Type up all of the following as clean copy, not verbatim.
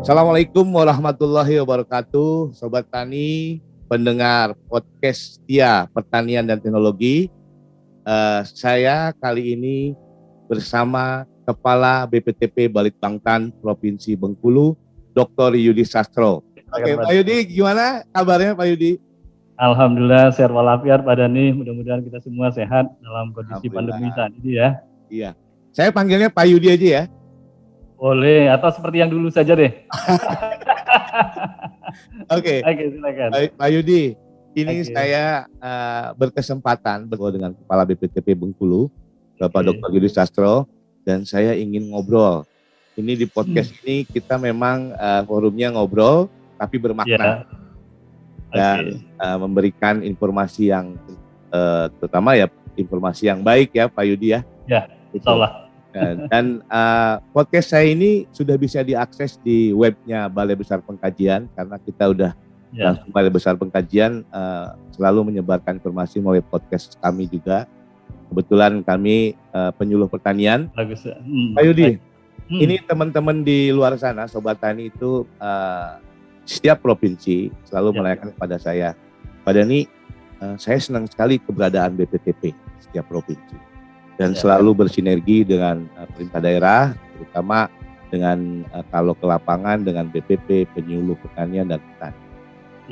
Assalamualaikum warahmatullahi wabarakatuh, Sobat Tani, pendengar podcast Setia Pertanian dan Teknologi. Saya kali ini bersama Kepala BPTP Balitbangtan Provinsi Bengkulu, Dr. Yudi Sastro. Oke, Pak Yudi, gimana kabarnya Pak Yudi? Alhamdulillah sehat walafiat Pak Dani, mudah-mudahan kita semua sehat dalam kondisi pandemi saat ini ya. Iya, saya panggilnya Pak Yudi aja ya. Boleh, atau seperti yang dulu saja deh. Oke, silakan. Pak Yudi, ini saya berkesempatan bertemu dengan Kepala BPTP Bengkulu, Bapak Dr. Yudi Sastro, dan saya ingin ngobrol. Ini di podcast ini kita memang forumnya ngobrol, tapi bermakna. Dan memberikan informasi yang terutama ya informasi yang baik ya Pak Yudi ya. Ya, insyaallah. Dan podcast saya ini sudah bisa diakses di webnya Balai Besar Pengkajian, karena kita udah langsung Balai Besar Pengkajian selalu menyebarkan informasi melalui podcast kami juga. Kebetulan kami penyuluh pertanian. Bagus. Pak Yudi, ini teman-teman di luar sana, Sobat Tani itu setiap provinsi selalu menanyakan kepada saya, Pak Dani, saya senang sekali keberadaan BPTP setiap provinsi. Dan selalu bersinergi dengan pemerintah daerah, terutama dengan kalau ke lapangan dengan BPP, penyuluh pertanian dan petani.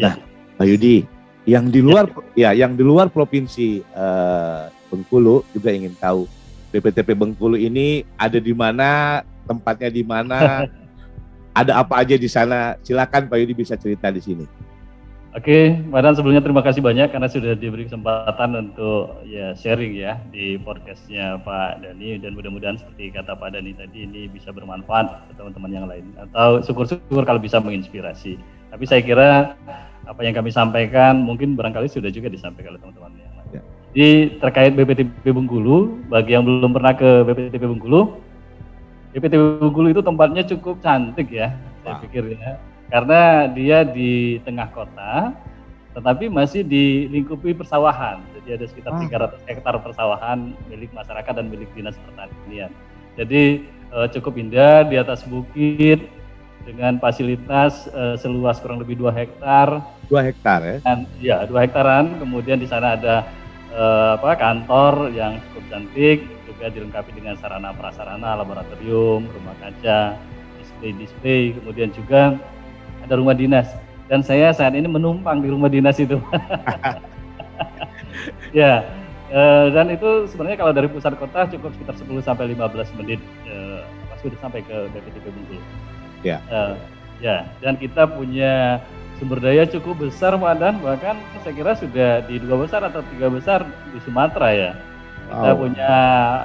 Nah, Pak Yudi, yang di luar provinsi Bengkulu juga ingin tahu BPTP Bengkulu ini ada di mana, tempatnya di mana, ada apa aja di sana. Silakan Pak Yudi bisa cerita di sini. Oke, Pak Dan, sebelumnya terima kasih banyak karena sudah diberi kesempatan untuk sharing ya di podcastnya Pak Dani, dan mudah-mudahan seperti kata Pak Dani tadi ini bisa bermanfaat ke teman-teman yang lain, atau syukur-syukur kalau bisa menginspirasi. Tapi saya kira apa yang kami sampaikan mungkin barangkali sudah juga disampaikan oleh teman-teman yang lain. Jadi terkait BPTP Bengkulu, bagi yang belum pernah ke BPTP Bengkulu itu tempatnya cukup cantik ya, saya pikir ya. Karena dia di tengah kota, tetapi masih dilingkupi persawahan. Jadi ada sekitar 300 hektar persawahan milik masyarakat dan milik dinas pertanian. Jadi cukup indah di atas bukit dengan fasilitas seluas kurang lebih 2 hektar. 2 hektar ya? Dan, 2 hektaran. Kemudian di sana ada kantor yang cukup cantik, juga dilengkapi dengan sarana prasarana, laboratorium, rumah kaca, display, kemudian juga ada rumah dinas, dan saya saat ini menumpang di rumah dinas itu. Dan itu sebenarnya kalau dari pusat kota cukup sekitar 10-15 menit sudah sampai ke BPTP Bengkulu. Dan kita punya sumber daya cukup besar Pak Dan, bahkan saya kira sudah di 2 besar atau 3 besar di Sumatera ya. Kita punya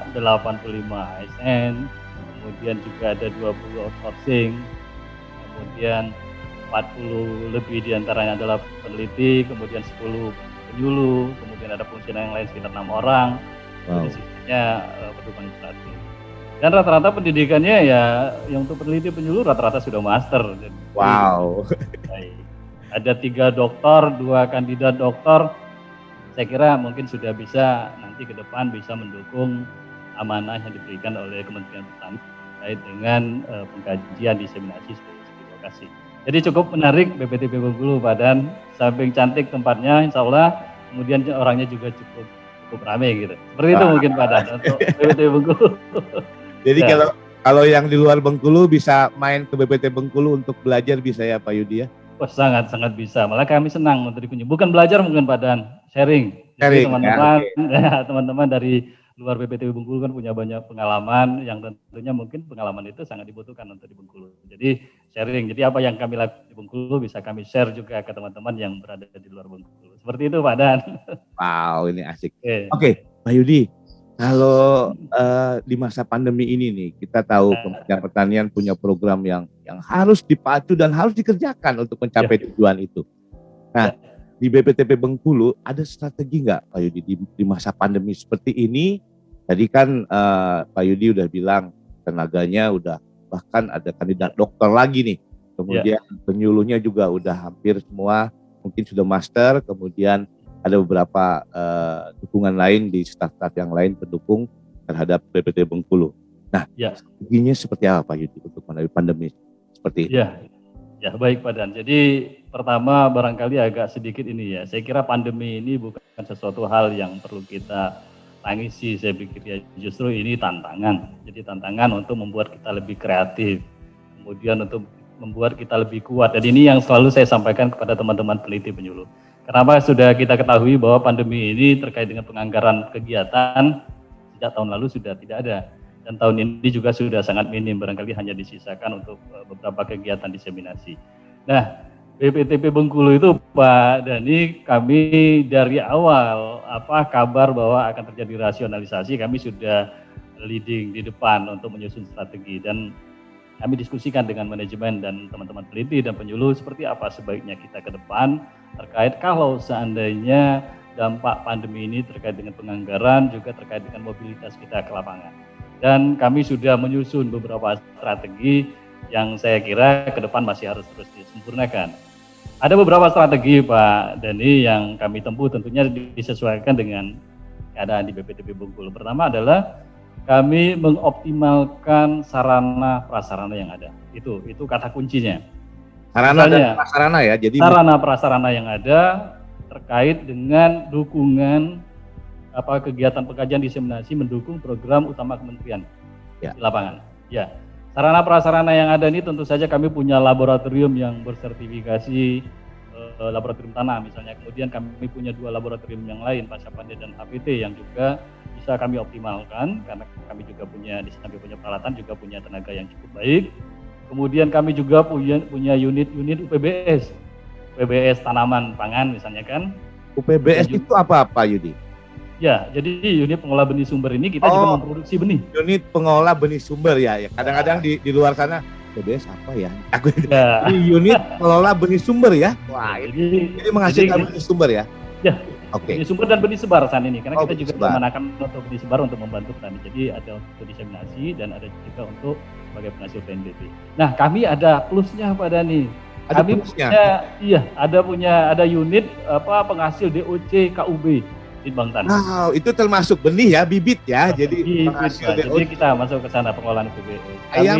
85 ASN, kemudian juga ada 20 outsourcing, kemudian 40 lebih diantaranya adalah peneliti, kemudian 10 penyuluh, kemudian ada fungsional yang lain sekitar 6 orang, jadi sisanya pendukung administratif. Dan rata-rata pendidikannya ya, yang untuk peneliti penyuluh rata-rata sudah master. Jadi, ada 3 doktor, 2 kandidat doktor, saya kira mungkin sudah bisa nanti ke depan bisa mendukung amanah yang diberikan oleh Kementerian Pertanian terkait dengan pengkajian diseminasi spesifikasi lokasi. Jadi cukup menarik BPTP Bengkulu Pak Dan, samping cantik tempatnya insya Allah, kemudian orangnya juga cukup ramai gitu. Seperti itu mungkin Pak Dan untuk BPTP Bengkulu. Jadi kalau yang di luar Bengkulu bisa main ke BPTP Bengkulu untuk belajar bisa ya Pak Yudi ya? Sangat bisa, malah kami senang untuk dikunjungi. Bukan belajar mungkin Pak Dan, sharing. Jadi teman-teman dari luar BPTP Bengkulu kan punya banyak pengalaman yang tentunya mungkin pengalaman itu sangat dibutuhkan untuk di Bengkulu. Jadi sharing, jadi apa yang kami lakukan di Bengkulu bisa kami share juga ke teman-teman yang berada di luar Bengkulu. Seperti itu Pak Dan. Wow, ini asik. Oke, Pak Yudi, kalau di masa pandemi ini nih, kita tahu Kementerian Pertanian punya program yang harus dipacu dan harus dikerjakan untuk mencapai tujuan itu. Nah, di BPTP Bengkulu ada strategi nggak Pak Yudi di masa pandemi seperti ini? Tadi kan Pak Yudi udah bilang tenaganya udah, bahkan ada kandidat dokter lagi nih. Kemudian penyuluhnya juga udah hampir semua mungkin sudah master. Kemudian ada beberapa dukungan lain di staf-staf yang lain pendukung terhadap BPTP Bengkulu. Nah, strateginya seperti apa Pak Yudi untuk menghadapi pandemi seperti ini? Ya, baik Pak Dan. Jadi pertama barangkali agak sedikit ini ya. Saya kira pandemi ini bukan sesuatu hal yang perlu kita tangisi. Saya pikir ya justru ini tantangan. Jadi tantangan untuk membuat kita lebih kreatif. Kemudian untuk membuat kita lebih kuat. Dan ini yang selalu saya sampaikan kepada teman-teman peneliti penyuluh. Kenapa sudah kita ketahui bahwa pandemi ini terkait dengan penganggaran kegiatan sejak tahun lalu sudah tidak ada. Dan tahun ini juga sudah sangat minim, barangkali hanya disisakan untuk beberapa kegiatan diseminasi. Nah, BPTP Bengkulu itu Pak Dhani, kami dari awal kabar bahwa akan terjadi rasionalisasi, kami sudah leading di depan untuk menyusun strategi, dan kami diskusikan dengan manajemen dan teman-teman peneliti dan penyuluh seperti apa sebaiknya kita ke depan terkait kalau seandainya dampak pandemi ini terkait dengan penganggaran, juga terkait dengan mobilitas kita ke lapangan. Dan kami sudah menyusun beberapa strategi yang saya kira ke depan masih harus terus disempurnakan. Ada beberapa strategi Pak Dhani yang kami tempuh, tentunya disesuaikan dengan keadaan di BPTP Bengkulu. Pertama adalah kami mengoptimalkan sarana prasarana yang ada. Itu kata kuncinya. Sarana dan prasarana ya. Jadi sarana prasarana yang ada terkait dengan dukungan kegiatan pengkajian diseminasi mendukung program utama kementerian di lapangan. Ya, sarana prasarana yang ada ini tentu saja kami punya laboratorium yang bersertifikasi laboratorium tanah misalnya. Kemudian kami punya 2 laboratorium yang lain, Pasapande dan HPT, yang juga bisa kami optimalkan karena kami juga punya di samping punya peralatan juga punya tenaga yang cukup baik. Kemudian kami juga punya unit-unit UPBS tanaman pangan misalnya kan. UPBS itu apa Yudi? Ya, jadi unit pengolah benih sumber ini kita juga memproduksi benih. Unit pengolah benih sumber ya. Kadang-kadang di luar sana UPBS apa ya? Ini unit pengolah benih sumber ya. Wah, jadi menghasilkan benih sumber ya. Ya. Oke. Benih sumber dan benih sebar saat ini karena kita juga menakan untuk benih sebar untuk membantu petani. Jadi ada untuk diseminasi dan ada juga untuk sebagai penghasil PNBP. Nah, kami ada plusnya Pak Dhani. Kami punya unit penghasil DOC KUB di Bangtan. Wow, itu termasuk benih ya, bibit ya. Jadi jadi kita masuk ke sana pengolahan UPBS. Ayam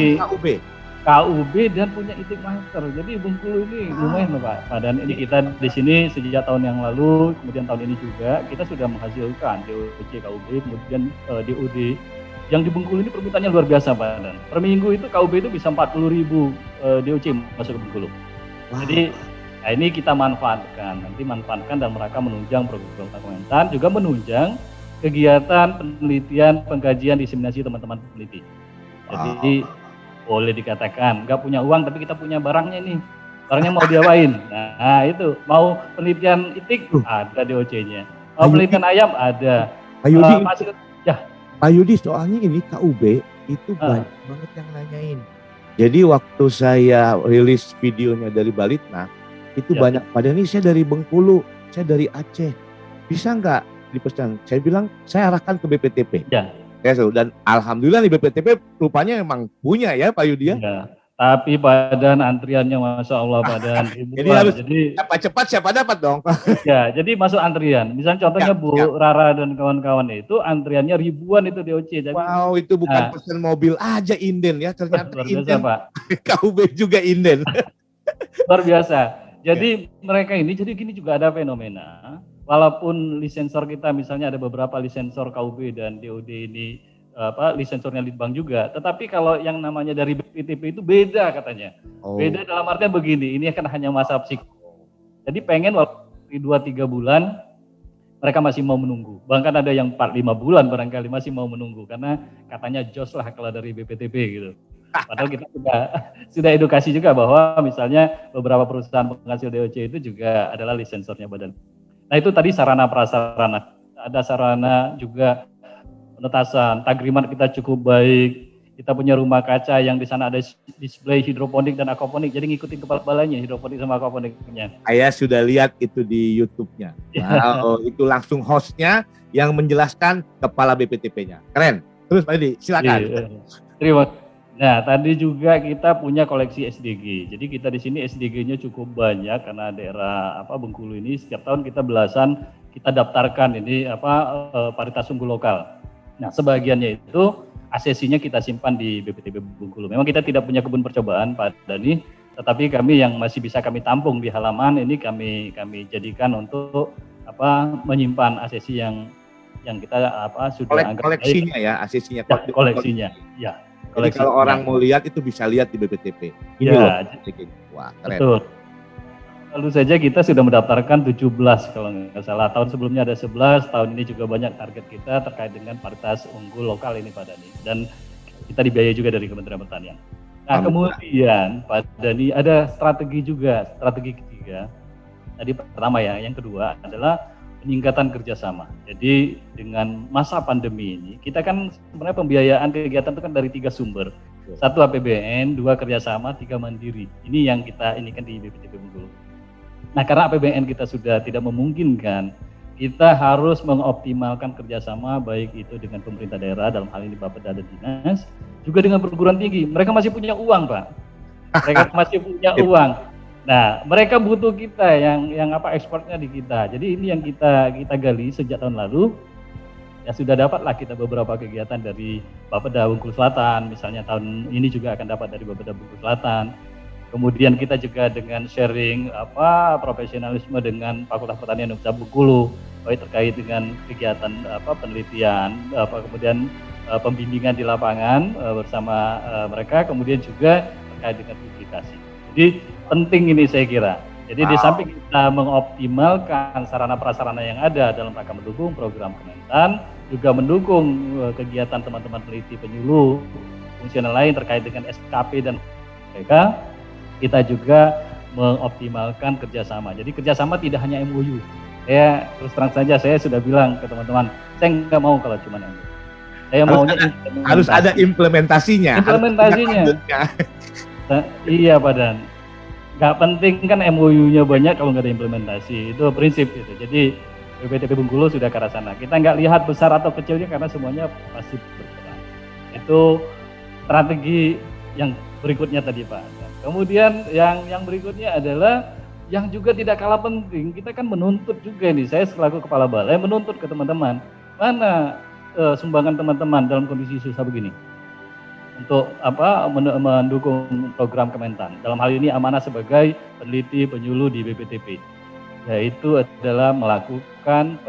KUB dan punya itik master. Jadi Bengkulu ini lumayan loh Pak. Dan ini kita di sini sejak tahun yang lalu, kemudian tahun ini juga kita sudah menghasilkan DOC KUB, kemudian DOD. Yang di Bengkulu ini permintaannya luar biasa Pak. Dan per minggu itu KUB itu bisa 40.000 DOC masuk ke Bengkulu. Wow. Jadi ini kita manfaatkan dan mereka menunjang program Kementan, juga menunjang kegiatan penelitian, pengkajian, diseminasi teman-teman peneliti. Jadi boleh dikatakan nggak punya uang tapi kita punya barangnya nih. Barangnya mau diapain? Nah itu mau penelitian itik ada DOC-nya. Mau penelitian ayam ada. Pak Yudi, soalnya ini KUB itu banyak banget yang nanyain. Jadi waktu saya rilis videonya dari Balitna, itu banyak, padahal ini saya dari Bengkulu, saya dari Aceh, bisa nggak dipesan? Saya bilang saya arahkan ke BPTP. Ya. Dan alhamdulillah di BPTP rupanya memang punya ya Pak Yudi ya. Tapi badan antriannya Masya Allah badan ribuan. Jadi siapa cepat siapa dapat dong. Ya, jadi masuk antrian. Misalnya contohnya Bu Rara dan kawan-kawan itu antriannya ribuan itu DOC. Jadi, wow, itu bukan pesan mobil aja inden ya, ternyata luar biasa, inden. Pak. KUB juga inden. Luar biasa. Jadi mereka ini, jadi gini juga ada fenomena, walaupun lisensor kita misalnya ada beberapa lisensor KUB dan DOD ini lisensornya Litbang juga, tetapi kalau yang namanya dari BPTP itu beda katanya. Beda dalam artian begini, ini kan hanya masa psiko. Jadi pengen waktu 2-3 bulan mereka masih mau menunggu. Bahkan ada yang 4-5 bulan barangkali masih mau menunggu karena katanya jos lah kalau dari BPTP gitu. Padahal kita sudah edukasi juga bahwa misalnya beberapa perusahaan penghasil DOC itu juga adalah lisensornya badan. Nah itu tadi sarana prasarana. Ada sarana juga penetasan, tagriman kita cukup baik. Kita punya rumah kaca yang di sana ada display hidroponik dan aquaponik. Jadi ngikutin kepala-kepalanya hidroponik sama aquaponiknya. Saya sudah lihat itu di YouTube-nya. Wow, itu langsung hostnya yang menjelaskan kepala BPTP-nya. Keren. Terus Pak Edi, silakan. Terima kasih. Nah, tadi juga kita punya koleksi SDG. Jadi kita di sini SDG-nya cukup banyak karena daerah Bengkulu ini setiap tahun kita belasan kita daftarkan ini paritas unggul lokal. Nah, sebagiannya itu asesinya kita simpan di BPTP Bengkulu. Memang kita tidak punya kebun percobaan Pak Dhani, tetapi kami yang masih bisa kami tampung di halaman ini kami jadikan untuk menyimpan ACC yang kita sudah anggap koleksinya baik. Ya ACC-nya koleksinya ya. Jadi kalau orang mau lihat itu bisa lihat di BPTP. Ini ya, loh. Wah, keren. Betul. Lalu saja kita sudah mendaftarkan 17 kalau nggak salah. Tahun sebelumnya ada 11, tahun ini juga banyak target kita terkait dengan varietas unggul lokal ini Pak Dani. Dan kita dibiayai juga dari Kementerian Pertanian. Nah kemudian Pak Dani ada strategi juga, strategi ketiga. Tadi pertama ya, yang kedua adalah peningkatan kerjasama. Jadi dengan masa pandemi ini, kita kan sebenarnya pembiayaan kegiatan itu kan dari 3 sumber. 1 APBN, 2 kerjasama, 3 mandiri. Ini yang kita inikan di BPTP Bengkulu. Nah karena APBN kita sudah tidak memungkinkan, kita harus mengoptimalkan kerjasama baik itu dengan pemerintah daerah, dalam hal ini Bapeda dan Dinas, juga dengan perguruan tinggi. Mereka masih punya uang Pak. Mereka masih punya uang. Nah, mereka butuh kita yang ekspornya di kita. Jadi ini yang kita gali sejak tahun lalu. Ya sudah dapatlah kita beberapa kegiatan dari Bapeda Bengkulu Selatan, misalnya tahun ini juga akan dapat dari Bapeda Bengkulu Selatan. Kemudian kita juga dengan sharing profesionalisme dengan Fakultas Pertanian Universitas Bengkulu, baik terkait dengan kegiatan penelitian, kemudian pembimbingan di lapangan bersama mereka, kemudian juga terkait dengan publikasi. Jadi penting ini saya kira. Jadi di samping kita mengoptimalkan sarana prasarana yang ada dalam rangka mendukung program Kementan, juga mendukung kegiatan teman-teman peneliti penyuluh fungsional lain terkait dengan SKP dan mereka, kita juga mengoptimalkan kerjasama. Jadi kerjasama tidak hanya MOU. Saya terus terang saja saya sudah bilang ke teman-teman, saya nggak mau kalau cuma MOU. Saya harus ada implementasinya. Implementasinya. Iya Pak Dan. Nggak penting kan MOU-nya banyak kalau nggak ada implementasi. Itu prinsip itu. Jadi BPTP Bengkulu sudah ke arah sana. Kita nggak lihat besar atau kecilnya karena semuanya pasti berperan. Itu strategi yang berikutnya tadi Pak. Kemudian yang berikutnya adalah yang juga tidak kalah penting. Kita kan menuntut juga nih. Saya selaku kepala balai menuntut ke teman-teman. Mana sumbangan teman-teman dalam kondisi susah begini? Untuk mendukung program Kementan. Dalam hal ini amanah sebagai peneliti penyuluh di BPTP, yaitu adalah melakukan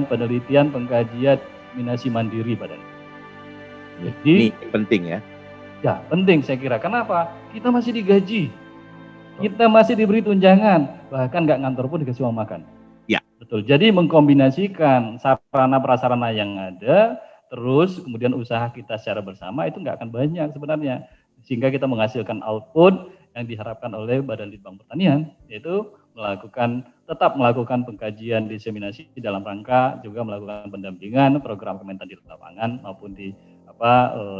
penelitian minasi mandiri Pak Dani. Jadi ini penting ya. Ya penting saya kira. Kenapa? Kita masih digaji, kita masih diberi tunjangan, bahkan nggak ngantor pun dikasih uang makan. Ya. Betul. Jadi mengkombinasikan sarana prasarana yang ada, terus kemudian usaha kita secara bersama itu nggak akan banyak sebenarnya, sehingga kita menghasilkan output yang diharapkan oleh Badan Litbang Pertanian, yaitu tetap melakukan pengkajian diseminasi dalam rangka juga melakukan pendampingan program Kementan di lapangan maupun di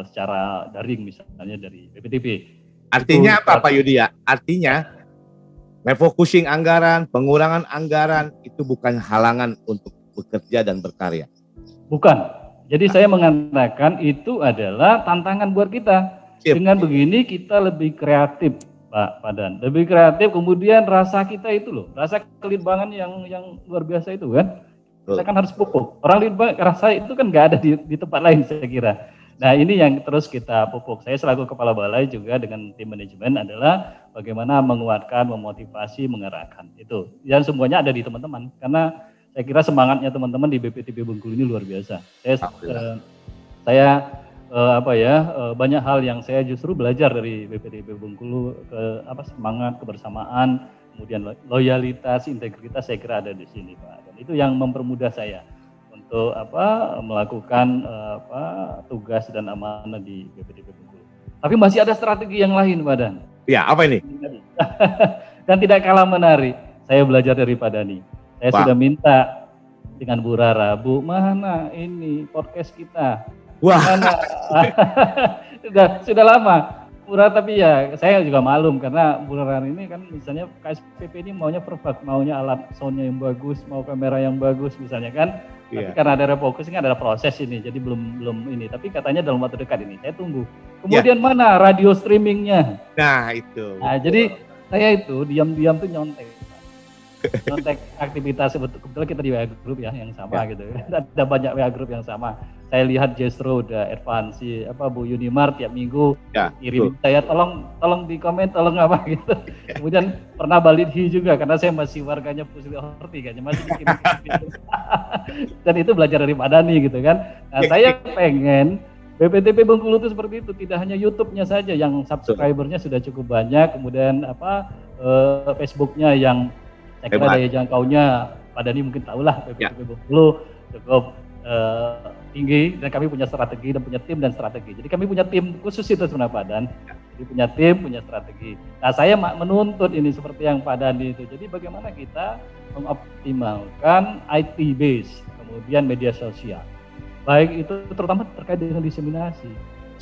secara daring misalnya dari BPTP. Artinya itu, apa Pak Yudi ya? Artinya refocusing anggaran, pengurangan anggaran itu bukan halangan untuk bekerja dan berkarya. Bukan. Jadi saya mengatakan itu adalah tantangan buat kita. Dengan begini kita lebih kreatif, Pak Dan. Lebih kreatif, kemudian rasa kita itu loh, rasa kelitbangan yang luar biasa itu kan. Kita kan harus pupuk. Orang litbang rasa itu kan nggak ada di tempat lain saya kira. Nah ini yang terus kita pupuk. Saya selaku kepala balai juga dengan tim manajemen adalah bagaimana menguatkan, memotivasi, mengarahkan. Itu. Dan semuanya ada di teman-teman. Karena saya kira semangatnya teman-teman di BPTP Bengkulu ini luar biasa. Banyak hal yang saya justru belajar dari BPTP Bengkulu, semangat, kebersamaan, kemudian loyalitas, integritas saya kira ada di sini Pak. Dan itu yang mempermudah saya untuk melakukan tugas dan amanah di BPTP Bengkulu. Tapi masih ada strategi yang lain Pak Dan. Ya, apa ini? Dan tidak kalah menarik. Saya belajar dari Pak Dani. Saya sudah minta dengan Bu Rara, Bu, mana ini podcast kita? Wah. Mana? sudah lama. Bu Rara, tapi ya saya juga malum karena Bu Rara ini kan misalnya KSPP ini maunya perfect, maunya alat soundnya yang bagus, mau kamera yang bagus misalnya kan. Tapi karena ada refocusing ada proses ini, jadi belum ini. Tapi katanya dalam waktu dekat ini, saya tunggu. Kemudian mana radio streamingnya? Nah itu. Nah jadi saya itu diam-diam tuh nyontek. konteks aktivitas kebetulan kita di WA group ya yang sama Ya. gitu. Ada banyak WA group yang sama. Saya lihat Jestro udah advance Bu Unimart tiap minggu Ya, kirim betul. saya tolong di komen tolong apa gitu. Kemudian pernah Balidhi juga karena saya masih warganya Pusri Horti kayaknya masih dikirim gitu. Dan itu belajar dari Pak Dhani gitu kan. Nah, saya pengen BPTP Bengkulu itu seperti itu, tidak hanya YouTube-nya saja yang subscribernya sudah cukup banyak, kemudian Facebook-nya yang saya kira Hebat. daya jangkaunya Pak Dhani mungkin tahulah BPTP Ya. Bengkulu cukup tinggi, dan kami punya strategi dan punya tim dan strategi. Jadi kami punya tim khusus itu sebenarnya Pak Dan. Jadi punya tim, punya strategi. Nah saya menuntut ini seperti yang Pak Dhani itu. Jadi bagaimana kita mengoptimalkan IT base, kemudian media sosial. Baik itu terutama terkait dengan diseminasi.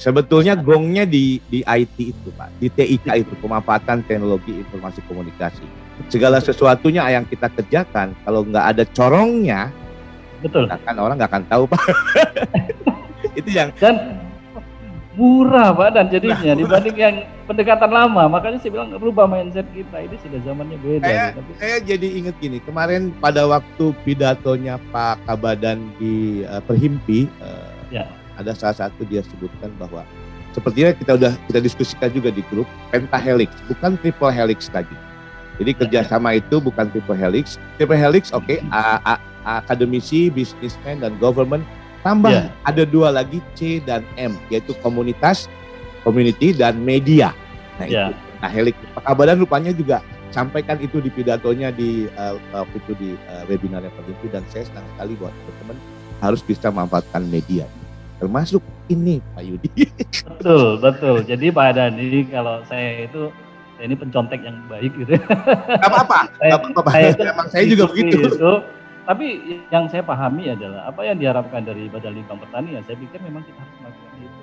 Sebetulnya gongnya di IT itu Pak, di TIK itu, pemanfaatan teknologi informasi komunikasi. Segala sesuatunya yang kita kerjakan, kalau nggak ada corongnya, betul, kan orang nggak akan tahu Pak. Itu yang dan murah Pak Dan jadinya dibanding yang pendekatan lama. Makanya saya bilang rubah mindset kita, ini sudah zamannya beda. Saya jadi ingat gini, kemarin pada waktu pidatonya Pak Kabadan di Perhimpi, ya. ada salah satu dia sebutkan bahwa sepertinya kita diskusikan juga di grup pentahelix, bukan triple helix lagi. Jadi kerjasama itu bukan triple helix. Triple helix oke, akademisi, businessman dan government, tambah ada 2 lagi C dan M, yaitu komunitas, community dan media. Nah itu pentahelix. Pak Kabadan rupanya juga sampaikan itu di pidatonya di waktu itu di webinarnya Perhimpi, dan saya senang sekali buat teman-teman harus bisa memanfaatkan media. Termasuk ini Pak Yudi. Betul. Jadi Pak Dhani, kalau saya ini pencontek yang baik gitu. Gak apa-apa. Emang saya juga begitu. Tapi yang saya pahami adalah apa yang diharapkan dari Badan Litbang Pertanian. Saya pikir memang kita harus melakukan itu.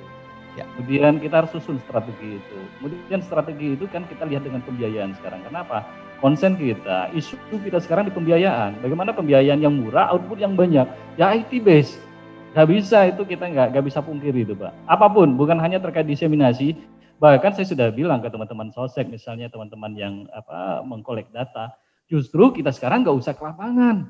Ya. Kemudian kita harus susun strategi itu. Kemudian strategi itu kan kita lihat dengan pembiayaan sekarang. Kenapa? Konsen kita, isu kita sekarang di pembiayaan. Bagaimana pembiayaan yang murah, output yang banyak. Ya IT base. Gak bisa itu, kita nggak bisa pungkiri itu Pak. Apapun, bukan hanya terkait diseminasi. Bahkan saya sudah bilang ke teman-teman sosek, misalnya teman-teman yang mengkolek data, justru kita sekarang nggak usah ke lapangan.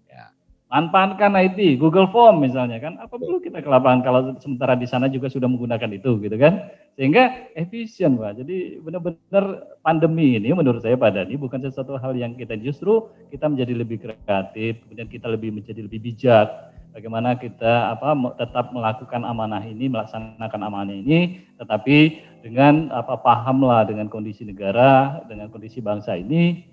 Ya. Manfaatkan IT, Google Form misalnya kan, apa perlu kita ke lapangan kalau sementara di sana juga sudah menggunakan itu gitu kan. Sehingga efisien Pak. Jadi benar-benar pandemi ini menurut saya Pak Dhani bukan sesuatu hal yang justru kita menjadi lebih kreatif, kemudian kita menjadi lebih bijak. Bagaimana kita tetap melakukan amanah ini, melaksanakan amanah ini, tetapi dengan pahamlah dengan kondisi negara, dengan kondisi bangsa ini,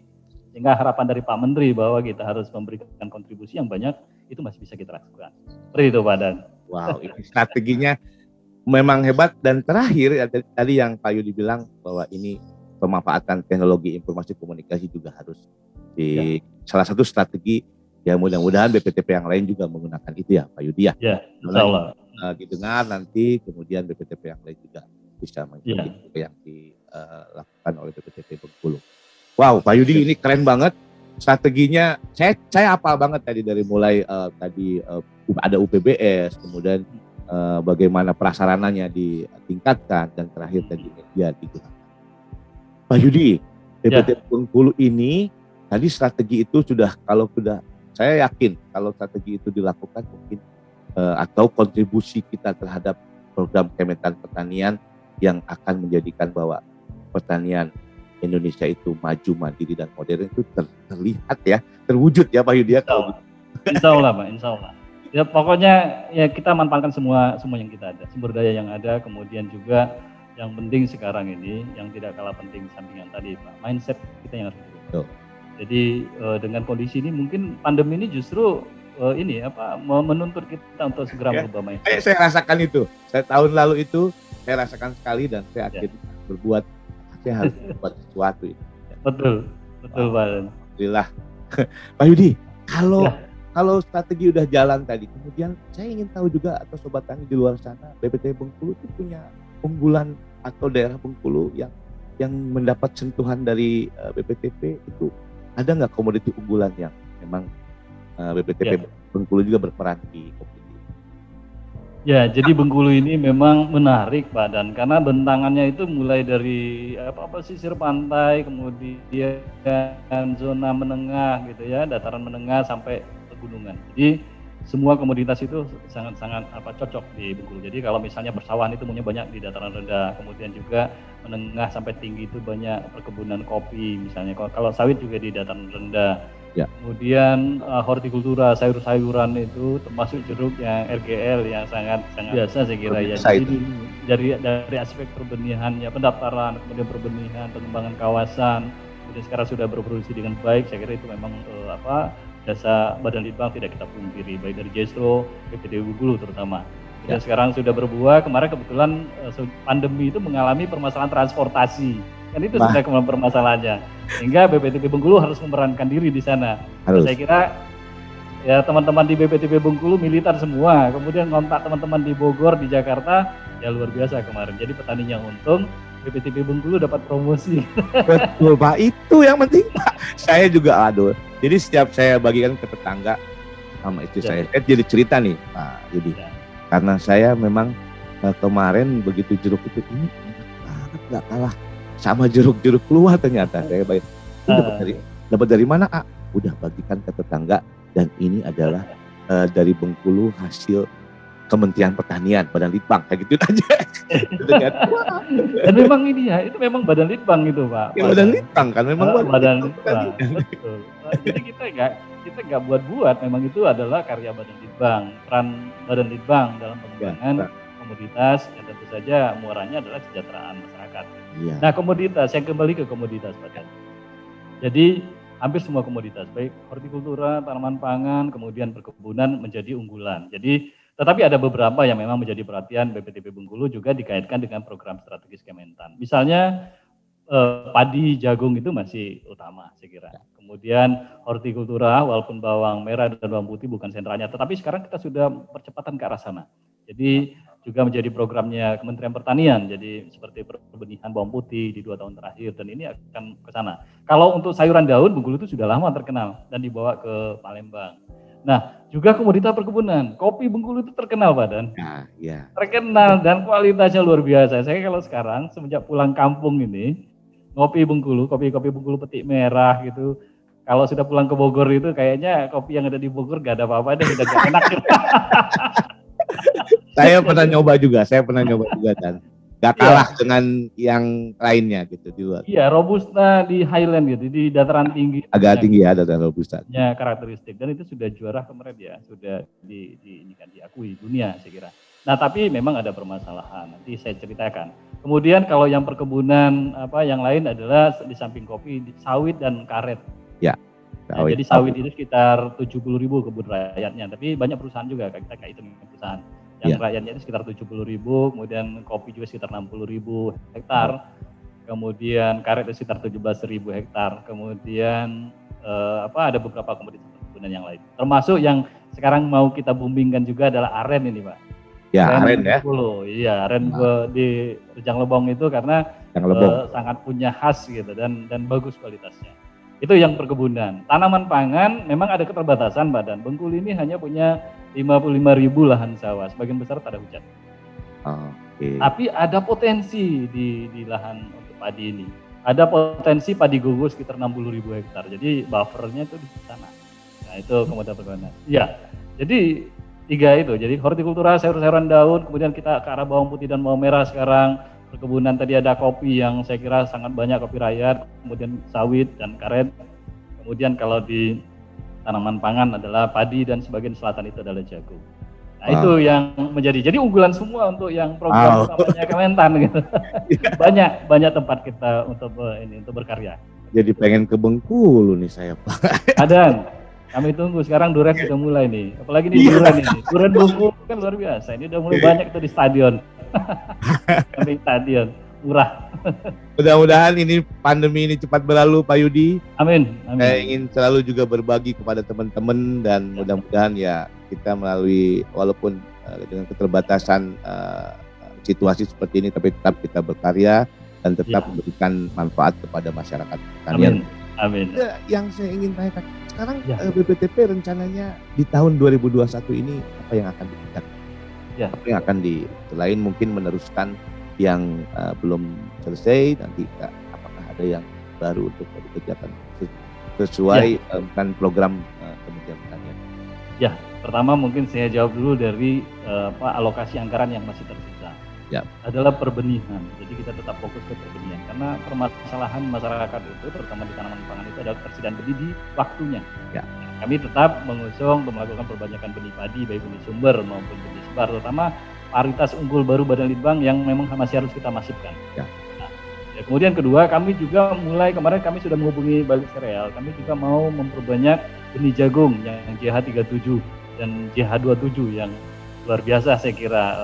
sehingga harapan dari Pak Menteri bahwa kita harus memberikan kontribusi yang banyak, itu masih bisa kita lakukan. Seperti itu Pak Dan. Wow, ini strateginya memang hebat. Dan terakhir tadi yang Pak Yudi bilang bahwa ini pemanfaatan teknologi informasi komunikasi juga harus di salah satu strategi. Ya mudah-mudahan BPTP yang lain juga menggunakan itu ya Pak Yudi ya. Ya, insyaallah. Didengar nanti kemudian BPTP yang lain juga bisa mengikuti yang dilakukan oleh BPTP Bengkulu. Wow, Pak Yudi ini keren banget strateginya. Saya hafal banget tadi dari mulai tadi ada UPBS, kemudian bagaimana prasarananya ditingkatkan, dan terakhir tadi media digunakan. Pak Yudi, BPTP Bengkulu ini tadi strategi itu saya yakin kalau strategi itu dilakukan mungkin atau kontribusi kita terhadap program Kementerian Pertanian yang akan menjadikan bahwa pertanian Indonesia itu maju, mandiri dan modern itu terlihat ya, terwujud ya Pak Yudi ya kalau gitu. Insya Allah Pak, insya Allah. Ya pokoknya ya kita manfaatkan semua yang kita ada, sumber daya yang ada, kemudian juga yang penting sekarang ini yang tidak kalah penting samping yang tadi Pak, mindset kita yang harus berubah. Jadi dengan kondisi ini mungkin pandemi ini justru menuntut kita untuk segera merubah mindset. Saya rasakan itu. Saya tahun lalu itu saya rasakan sekali, dan saya akhirnya saya harus berbuat sesuatu itu. Betul Pak. Alhamdulillah. Pak Yudi, kalau strategi udah jalan tadi, kemudian saya ingin tahu juga atau Sobat Tani di luar sana, BPTP Bengkulu itu punya unggulan atau daerah Bengkulu yang mendapat sentuhan dari BPTP itu. Ada nggak komoditi unggulan yang memang BPTP Bengkulu juga berperan di komoditi? Ya, jadi Bengkulu ini memang menarik Pak Dan, karena bentangannya itu mulai dari pesisir pantai, kemudian zona menengah gitu ya, dataran menengah sampai pegunungan. Jadi semua komoditas itu sangat-sangat cocok di Bengkulu. Jadi kalau misalnya persawahan itu punya banyak di dataran rendah, kemudian juga menengah sampai tinggi itu banyak perkebunan kopi misalnya. Kalau sawit juga di dataran rendah. Ya. Kemudian hortikultura, sayur-sayuran itu termasuk jeruk yang RGL yang sangat biasa saya kira ya. Jadi dari aspek perbenihannya, pendaftaran, kemudian perbenihan, pengembangan kawasan, kemudian sekarang sudah berproduksi dengan baik. Saya kira itu memang jasa Badan Litbang tidak kita pungkiri, baik dari Jestro, BPTB Bengkulu terutama. Dan sekarang sudah berbuah. Kemarin kebetulan pandemi itu mengalami permasalahan transportasi. Kan itu sebenarnya permasalahannya. Sehingga BPTB Bengkulu harus memerankan diri di sana. Saya kira ya teman-teman di BPTB Bengkulu militan semua. Kemudian ngontak teman-teman di Bogor, di Jakarta, ya luar biasa kemarin. Jadi petaninya untung, BPTB Bengkulu dapat promosi. Betul Pak, itu yang penting Pak. Saya juga jadi setiap saya bagikan ke tetangga sama istri saya jadi cerita nih Pak Yudi. Karena saya memang kemarin begitu jeruk itu ini enak banget, gak kalah sama jeruk-jeruk luar ternyata. Saya baik. Dapat dari mana Kak? Udah bagikan ke tetangga dan ini adalah dari Bengkulu hasil Kementerian Pertanian, Badan Litbang kayak gitu aja. Dan memang ini ya, itu memang Badan Litbang itu Pak. Ya, Badan Litbang kan memang Badan Litbang. Betul. Jadi kita nggak buat-buat, memang itu adalah karya Badan Litbang. Peran Badan Litbang dalam pengembangan komoditas yang tentu saja muaranya adalah kesejahteraan masyarakat. Ya. Nah komoditas, yang kembali ke komoditas Pak Dan. Jadi hampir semua komoditas, baik hortikultura, tanaman pangan, kemudian perkebunan menjadi unggulan. Jadi tetapi ada beberapa yang memang menjadi perhatian BPTB Bengkulu juga dikaitkan dengan program strategis Kementan. Misalnya padi, jagung itu masih utama saya kira. Kemudian hortikultura walaupun bawang merah dan bawang putih bukan sentralnya, tetapi sekarang kita sudah percepatan ke arah sana. Jadi juga menjadi programnya Kementerian Pertanian, jadi seperti perbenihan bawang putih di 2 tahun terakhir dan ini akan ke sana. Kalau untuk sayuran daun, Bengkulu itu sudah lama terkenal dan dibawa ke Palembang. Nah, juga komoditas perkebunan, kopi Bengkulu itu terkenal Pak Dan. Ya. Terkenal dan kualitasnya luar biasa. Saya kalau sekarang semenjak pulang kampung ini, kopi Bengkulu petik merah gitu. Kalau sudah pulang ke Bogor itu kayaknya kopi yang ada di Bogor gak ada apa-apa deh, udah gak enak. Saya pernah nyoba juga dan gak kalah dengan yang lainnya gitu di luar. Iya, Robusta di Highland gitu, di dataran tinggi. Agak tinggi ya dataran Robusta. Ya, karakteristik dan itu sudah juara kemarin ya, sudah diakui dunia saya kira. Nah, tapi memang ada permasalahan, nanti saya ceritakan. Kemudian kalau yang perkebunan yang lain adalah di samping kopi, sawit dan karet. Ya. Nah, jadi sawit itu sekitar 70.000 kebun rakyatnya, tapi banyak perusahaan juga, kita nggak hitung perusahaan. Yang rakyatnya itu sekitar 70.000, kemudian kopi juga sekitar 60.000 hektar, kemudian karet itu sekitar 17.000 hektar, kemudian ada beberapa komoditas perkebunan yang lain. Termasuk yang sekarang mau kita boomingkan juga adalah aren ini Pak. Ya, aren ya. Iya, aren di Rejang Lebong itu karena sangat punya khas gitu dan bagus kualitasnya. Itu yang perkebunan. Tanaman pangan memang ada keterbatasan Badan. Bengkulu ini hanya punya 55.000 lahan sawah, sebagian besar tak ada hujan. Tapi ada potensi di lahan untuk padi ini. Ada potensi padi gugus sekitar 60.000 hektar. Jadi buffernya itu di sana. Nah itu komoditas perkebunan. Ya, jadi 3 itu. Jadi hortikultura, sayur-sayuran daun, kemudian kita ke arah bawang putih dan bawang merah sekarang. Perkebunan tadi ada kopi yang saya kira sangat banyak, kopi rakyat, kemudian sawit dan karet. Kemudian kalau di tanaman pangan adalah padi dan sebagian selatan itu adalah jagung. Nah itu yang menjadi unggulan semua untuk yang program utamanya Kementan gitu. banyak tempat kita untuk berkarya. Jadi pengen ke Bengkulu nih saya Pak. Adan, kami tunggu sekarang Duren sudah mulai nih. Apalagi di Duren ini. Duren Bengkulu kan luar biasa. Ini udah mulai banyak itu di stadion. Kami stadion murah. Mudah-mudahan ini pandemi ini cepat berlalu Pak Yudi. Amin. Saya ingin selalu juga berbagi kepada teman-teman dan mudah-mudahan ya kita melalui walaupun dengan keterbatasan situasi seperti ini tapi tetap kita berkarya dan tetap memberikan manfaat kepada masyarakat pertanian. Amin. Yang saya ingin tanyakan sekarang BPTP rencananya di tahun 2021 ini apa yang akan dikerjakan? Ya. Apa yang akan selain mungkin meneruskan yang belum selesai, nanti apakah ada yang baru untuk dikerjakan sesuai kan program Kementerian Pertanian? Ya, pertama mungkin saya jawab dulu dari alokasi anggaran yang masih tersisa. Ya. Adalah perbenihan. Jadi kita tetap fokus ke perbenihan karena permasalahan masyarakat itu terutama di tanaman pangan itu adalah ketersediaan benih di waktunya. Ya. Kami tetap mengusung untuk melakukan perbanyakan benih padi baik benih sumber maupun benih sebar, terutama paritas unggul baru Badan Litbang yang memang masih harus kita masifkan. Ya. Nah, kemudian kedua, kami juga mulai kemarin kami sudah menghubungi Balik Sereal, kami juga mau memperbanyak benih jagung yang JH37 dan JH27 yang luar biasa saya kira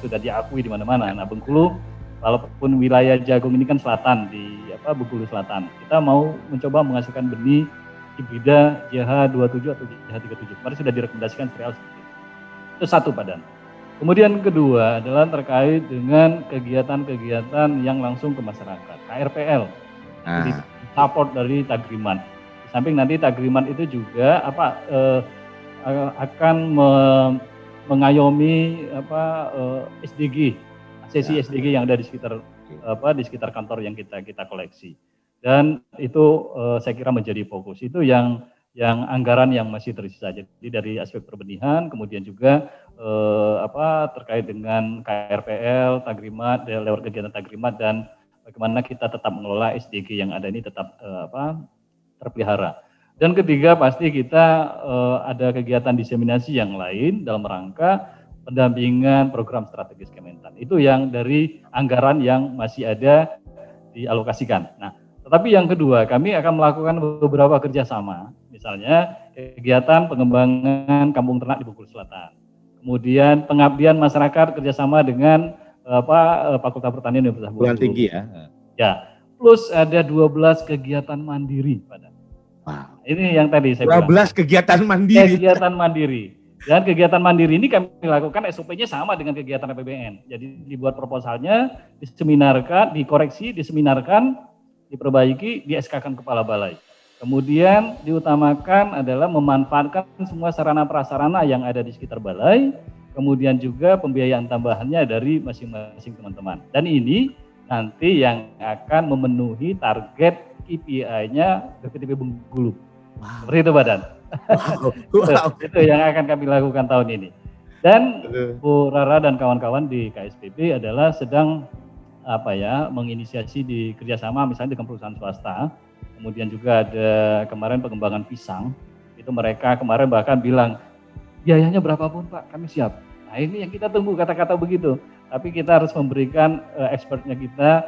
sudah diakui di mana-mana. Nah, Bengkulu walaupun wilayah jagung ini kan selatan di Bengkulu Selatan, kita mau mencoba menghasilkan benih hibrida JH27 atau JH37. Kemarin sudah direkomendasikan sereal seperti itu. Itu satu, Pak Dan. Kemudian kedua adalah terkait dengan kegiatan-kegiatan yang langsung ke masyarakat, KRPL, support dari Tagriman. Di samping nanti Tagriman itu juga akan mengayomi SDG, sesi SDG yang ada di sekitar kantor yang kita koleksi. Dan itu saya kira menjadi fokus. Itu yang anggaran yang masih tersisa. Jadi dari aspek perbenihan, kemudian juga terkait dengan KRPL, Tagrimat, lewat kegiatan Tagrimat, dan bagaimana kita tetap mengelola SDG yang ada ini tetap terpelihara. Dan ketiga pasti kita ada kegiatan diseminasi yang lain dalam rangka pendampingan program strategis Kementan. Itu yang dari anggaran yang masih ada dialokasikan. Nah, tetapi yang kedua, kami akan melakukan beberapa kerjasama, misalnya kegiatan pengembangan kampung ternak di Bengkulu Selatan. Kemudian pengabdian masyarakat kerjasama dengan Fakultas Pertanian Universitas Bengkulu. Perguruan tinggi ya. Ya, plus ada 12 kegiatan mandiri pada. Wow. Ini yang tadi saya 12 bilang. Kegiatan mandiri. Kegiatan mandiri. Dan kegiatan mandiri ini kami lakukan SOP-nya sama dengan kegiatan APBN. Jadi dibuat proposalnya, diseminarkan, dikoreksi, diseminarkan, diperbaiki, di SK-kan kepala balai. Kemudian diutamakan adalah memanfaatkan semua sarana prasarana yang ada di sekitar balai, kemudian juga pembiayaan tambahannya dari masing-masing teman-teman. Dan ini nanti yang akan memenuhi target KPI-nya BPTP Bengkulu. Wow. Seperti itu, Badan. Wow. Itu yang akan kami lakukan tahun ini. Dan Bu Rara dan kawan-kawan di KSPB adalah sedang menginisiasi di kerjasama misalnya dengan perusahaan swasta. Kemudian juga ada kemarin pengembangan pisang. Itu mereka kemarin bahkan bilang, biayanya berapapun Pak, kami siap. Nah ini yang kita tunggu kata-kata begitu. Tapi kita harus memberikan expertnya kita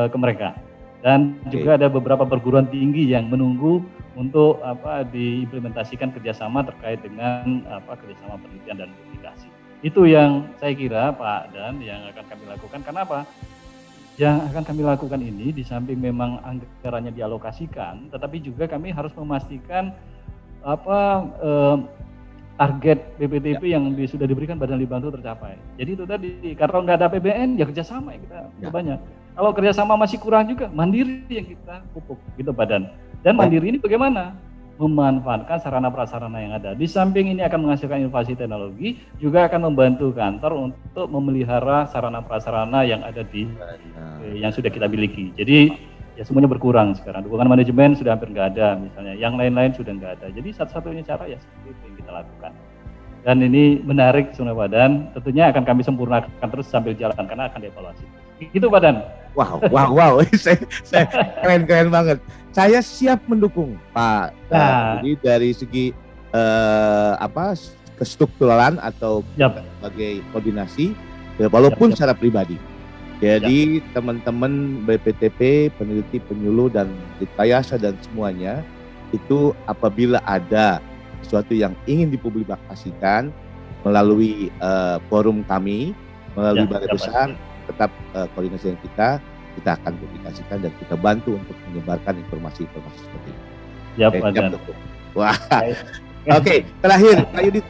ke mereka. Dan juga ada beberapa perguruan tinggi yang menunggu untuk diimplementasikan kerjasama terkait dengan kerjasama penelitian dan publikasi. Itu yang saya kira Pak Dan yang akan kami lakukan. Kenapa? Yang akan kami lakukan ini di samping memang anggarannya dialokasikan, tetapi juga kami harus memastikan target BPTP yang sudah diberikan Badan Litbang itu tercapai. Jadi itu tadi, karena nggak ada APBN ya kerjasama yang kita banyak. Kalau kerjasama masih kurang juga, mandiri yang kita pupuk gitu Badan. Dan mandiri ini bagaimana? Memanfaatkan sarana prasarana yang ada. Di samping ini akan menghasilkan inovasi teknologi, juga akan membantu kantor untuk memelihara sarana prasarana yang ada di yang sudah kita miliki. Jadi ya semuanya berkurang sekarang. Dukungan manajemen sudah hampir nggak ada misalnya. Yang lain-lain sudah nggak ada. Jadi satu-satunya cara ya seperti itu yang kita lakukan. Dan ini menarik sebenarnya Badan. Tentunya akan kami sempurnakan terus sambil jalan karena akan dievaluasi. Gitu Badan. Wow. saya keren banget. Saya siap mendukung Pak. Jadi dari segi kestrukturalan atau sebagai koordinasi, walaupun secara pribadi. Jadi teman-teman BPTP, peneliti, penyuluh dan Litbayasa dan semuanya itu apabila ada sesuatu yang ingin dipublikasikan melalui forum kami, melalui balai besar, tetap koordinasi dengan kita akan publikasikan dan kita bantu untuk menyebarkan informasi-informasi seperti itu. Wah. Oke, terakhir Pak Yudi,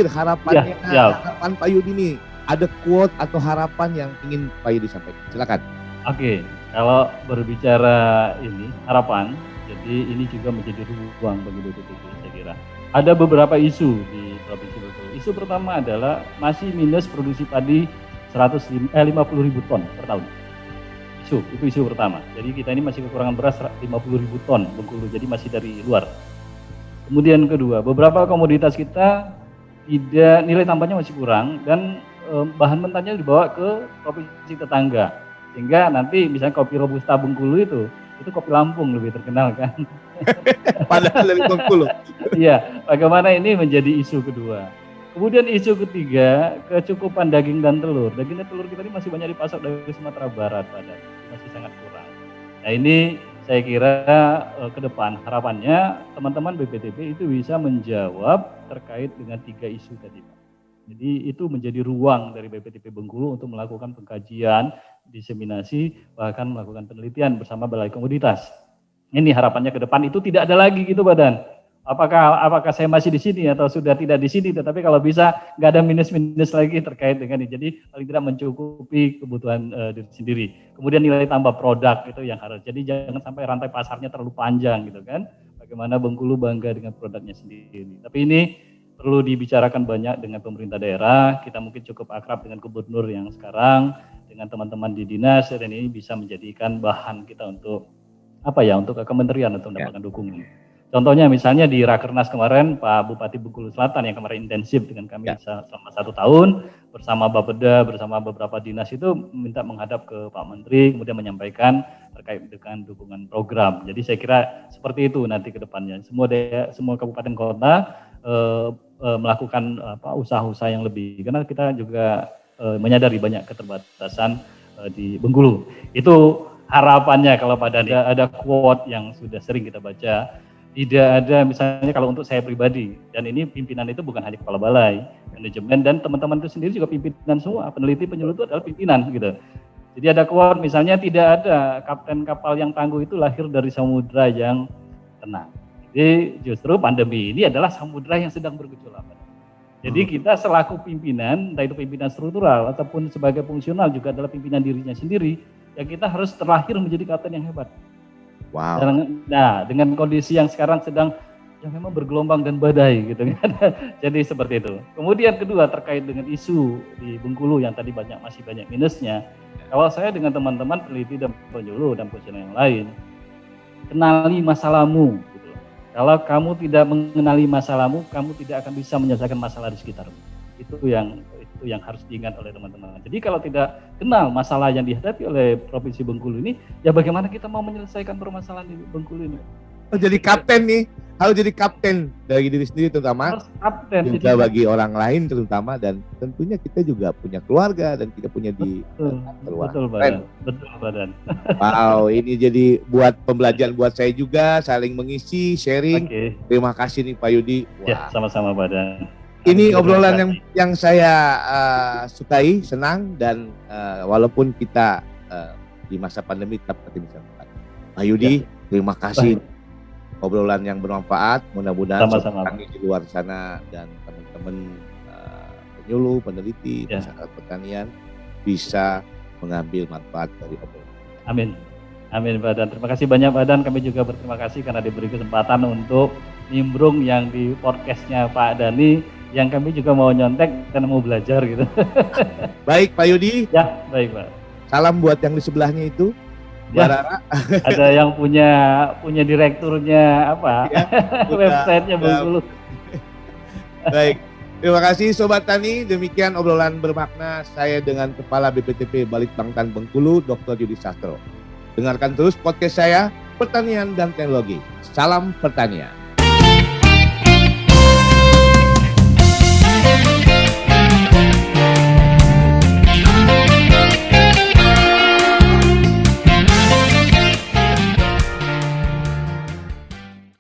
harapannya, harapan Pak Yudi ini. Ada quote atau harapan yang ingin Pak Yudi sampaikan? Silakan. Oke, kalau berbicara ini harapan, jadi ini juga menjadi ruang bagi BPTP saya kira. Ada beberapa isu di Provinsi Bengkulu. Isu pertama adalah masih minus produksi padi 50.000 ton per tahun. Itu isu pertama. Jadi kita ini masih kekurangan beras 50.000 ton Bengkulu, jadi masih dari luar. Kemudian kedua, beberapa komoditas kita tidak, nilai tambahnya masih kurang dan bahan mentahnya dibawa ke provinsi tetangga. Sehingga nanti misalnya kopi Robusta Bengkulu itu kopi Lampung lebih terkenal kan. Padahal dari Bengkulu. Iya, bagaimana ini menjadi isu kedua. Kemudian isu ketiga, kecukupan daging dan telur. Daging dan telur kita ini masih banyak dipasok dari Sumatera Barat, padahal masih sangat kurang. Nah ini saya kira ke depan harapannya teman-teman BPTP itu bisa menjawab terkait dengan 3 isu tadi, Pak. Jadi itu menjadi ruang dari BPTP Bengkulu untuk melakukan pengkajian, diseminasi, bahkan melakukan penelitian bersama Balai Komoditas. Ini harapannya ke depan itu tidak ada lagi gitu Badan. Apakah saya masih di sini atau sudah tidak di sini, tetapi kalau bisa nggak ada minus-minus lagi terkait dengan ini. Jadi paling tidak mencukupi kebutuhan diri sendiri. Kemudian nilai tambah produk itu yang harus. Jadi jangan sampai rantai pasarnya terlalu panjang gitu kan. Bagaimana Bengkulu bangga dengan produknya sendiri. Tapi ini perlu dibicarakan banyak dengan pemerintah daerah. Kita mungkin cukup akrab dengan gubernur yang sekarang, dengan teman-teman di dinas, dan ini bisa menjadikan bahan kita untuk untuk kementerian untuk mendapatkan dukungan. Contohnya misalnya di Rakernas kemarin Pak Bupati Bengkulu Selatan yang kemarin intensif dengan kami selama 1 tahun bersama Bapeda, bersama beberapa dinas itu minta menghadap ke Pak Menteri kemudian menyampaikan terkait dengan dukungan program. Jadi saya kira seperti itu nanti ke depannya. Semua kabupaten kota melakukan usaha-usaha yang lebih karena kita juga menyadari banyak keterbatasan di Bengkulu. Itu harapannya kalau ada quote yang sudah sering kita baca. Tidak ada misalnya kalau untuk saya pribadi, dan ini pimpinan itu bukan hanya kepala balai, manajemen dan teman-teman itu sendiri juga pimpinan semua, peneliti penyuluh itu adalah pimpinan gitu. Jadi ada quote misalnya tidak ada kapten kapal yang tangguh itu lahir dari samudra yang tenang. Jadi justru pandemi ini adalah samudra yang sedang bergejolak. Jadi kita selaku pimpinan, entah itu pimpinan struktural ataupun sebagai fungsional juga adalah pimpinan dirinya sendiri, ya kita harus terlahir menjadi kapten yang hebat. Wow. Nah, dengan kondisi yang sekarang sedang yang memang bergelombang dan badai gitu kan. Jadi seperti itu. Kemudian kedua terkait dengan isu di Bengkulu yang tadi masih banyak minusnya. Kalau saya dengan teman-teman peneliti dan penyuluh dan fungsional yang lain, kenali masalahmu gitu. Kalau kamu tidak mengenali masalahmu, kamu tidak akan bisa menyelesaikan masalah di sekitarmu. Itu yang harus diingat oleh teman-teman. Jadi kalau tidak kenal masalah yang dihadapi oleh Provinsi Bengkulu ini, ya bagaimana kita mau menyelesaikan permasalahan di Bengkulu ini? Jadi kapten nih, harus jadi kapten dari diri sendiri terutama, juga bagi orang lain terutama, dan tentunya kita juga punya keluarga dan kita punya Betul Badan. Wow, ini jadi buat pembelajaran buat saya juga, saling mengisi, sharing. Terima kasih nih Pak Yudi. Ya, sama-sama Badan. Ini obrolan yang saya sukai, senang, dan walaupun kita di masa pandemi tetap bisa. Pak Yudi, terima kasih. Obrolan yang bermanfaat, mudah-mudahan kami di luar sana dan teman-teman penyuluh, peneliti, masyarakat pertanian bisa mengambil manfaat dari obrolan. Amin Badan. Terima kasih banyak Badan. Kami juga berterima kasih karena diberi kesempatan untuk nimbrung yang di podcastnya Pak Dani, yang kami juga mau nyontek karena mau belajar gitu. Baik Pak Yudi. Ya, baik Pak. Salam buat yang di sebelahnya itu. Ya, ada yang punya direkturnya websitenya Bengkulu. Baik, terima kasih Sobat Tani. Demikian obrolan bermakna saya dengan Kepala BPTP Balitbangtan Bengkulu, Dr. Yudi Sastro. Dengarkan terus podcast saya, Pertanian dan Teknologi. Salam Pertanian.